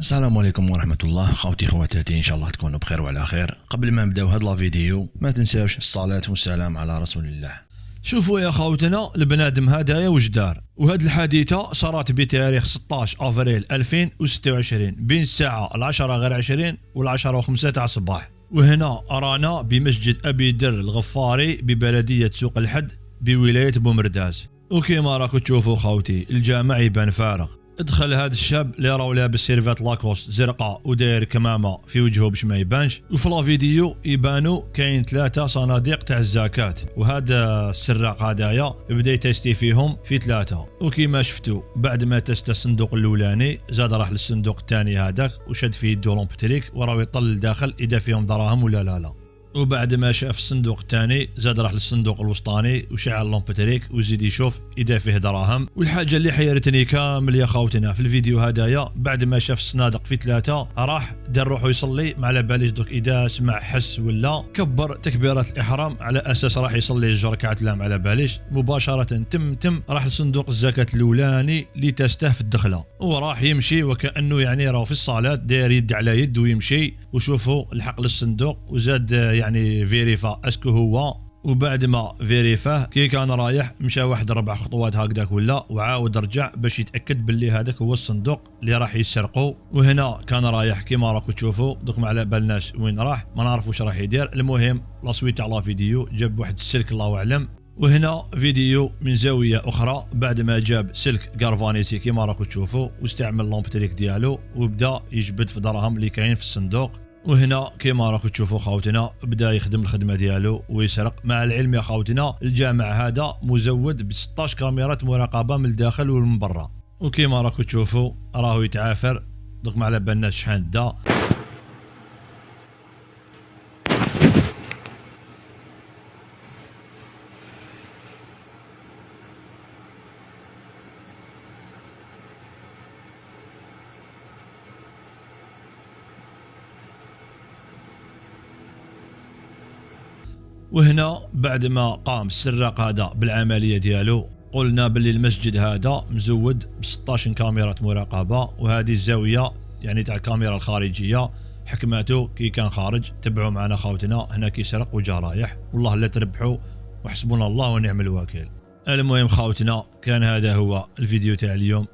السلام عليكم ورحمة الله خوتي خواتاتي، ان شاء الله تكونوا بخير وعلى خير. قبل ما نبداو هاد لا فيديو ما تنساوش الصلاة والسلام على رسول الله. شوفوا يا خوتنا البنادم هدايا وجدار، وهاد الحادثة صارت بتاريخ 16 افريل 2026 بين الساعة 10:20 و10:05 تاع الصباح، وهنا رانا بمسجد ابي در الغفاري ببلدية سوق الحد بولاية بومرداس. وكيما راكم تشوفوا خوتي الجامع يبان فارغ. ادخل هذا الشاب اللي راهو لابس سيرفات لاكوست زرقاء وداير كمامه في وجهه باش ما يبانش، وفي لا فيديو يبانوا كاين 3 صناديق تاع الزكاه، وهذا السراق هدايا بدا يتستي فيهم في 3، وكيما شفتوا بعد ما تست الصندوق الاولاني زاد راح للصندوق الثاني هذاك وشد فيه يدو لومبتريك وراه يطل لداخل اذا فيهم دراهم ولا لا. وبعد ما شاف الصندوق الثاني زاد راح للصندوق الوسطاني وشعل لومبتريك وزيد يشوف اذا فيه دراهم. والحاجه اللي حيرتني كامل يا خوتنا في الفيديو هدايا بعد ما شاف الصنادق في 3 راح دار روحو يصلي، ما على باليش دوك اذا سمع حس ولا كبر تكبيره الاحرام على اساس راح يصلي الجركعات، لا ما على باليش مباشره تم راح لصندوق الزكاه الاولاني اللي تسته في الدخله، وراح يمشي وكانه يعني راه في الصلاه داير يد على يد ويمشي. وشوفوا الحق للصندوق وزاد يعني فيريفا اسكو هو، وبعد ما فيريفاه كي كان رايح مشى واحد 4 خطوات هكذاك ولا، وعاود رجع باش يتاكد باللي هذاك هو الصندوق اللي راح يسرقوا. وهنا كان رايح كيما راكم تشوفوا، دوك ما على بالناش وين راح، ما نعرف واش راح يدير. المهم لا سويت على فيديو جاب واحد السلك الله اعلم، وهنا فيديو من زاويه اخرى بعد ما جاب سلك غارفانيسي كيما راكم تشوفوا واستعمل لامبتريك ديالو وبدا يجبد في دراهم اللي كاين في الصندوق. وهنا كيما راكم تشوفوا خوتنا بدا يخدم الخدمه ديالو ويسرق. مع العلم يا خوتنا الجامع هذا مزود ب 16 كاميرا مراقبه من الداخل ومن برا، وكيما راكم تشوفوا راهو يتعافر، دوك ما على بالناش شحال دا. وهنا بعد ما قام السراق هذا بالعمليه ديالو قلنا باللي المسجد هذا مزود ب 16 كاميرا مراقبه، وهذه الزاويه يعني تاع الكاميرا الخارجيه حكماته كي كان خارج. تبعوا معنا خوتنا هنا كي سرق وجا رايح، والله لا تربحوا وحسبنا الله ونعم الوكيل. المهم خوتنا كان هذا هو الفيديو تاع اليوم،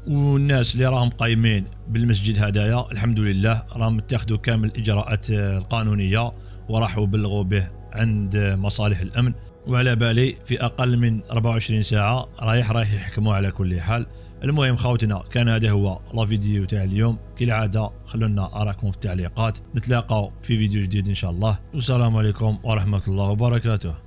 والناس اللي راهم قايمين بالمسجد هدايا الحمد لله راهم اتخذوا كامل الاجراءات القانونيه وراحوا بلغوا به عند مصالح الامن، وعلى بالي في اقل من 24 ساعه رايح يحكموا على كل حال. المهم خوتنا كان هذا هو لا فيديو تاع اليوم، كالعاده خلونا اراكم في التعليقات. نتلاقاو في فيديو جديد ان شاء الله، والسلام عليكم ورحمه الله وبركاته.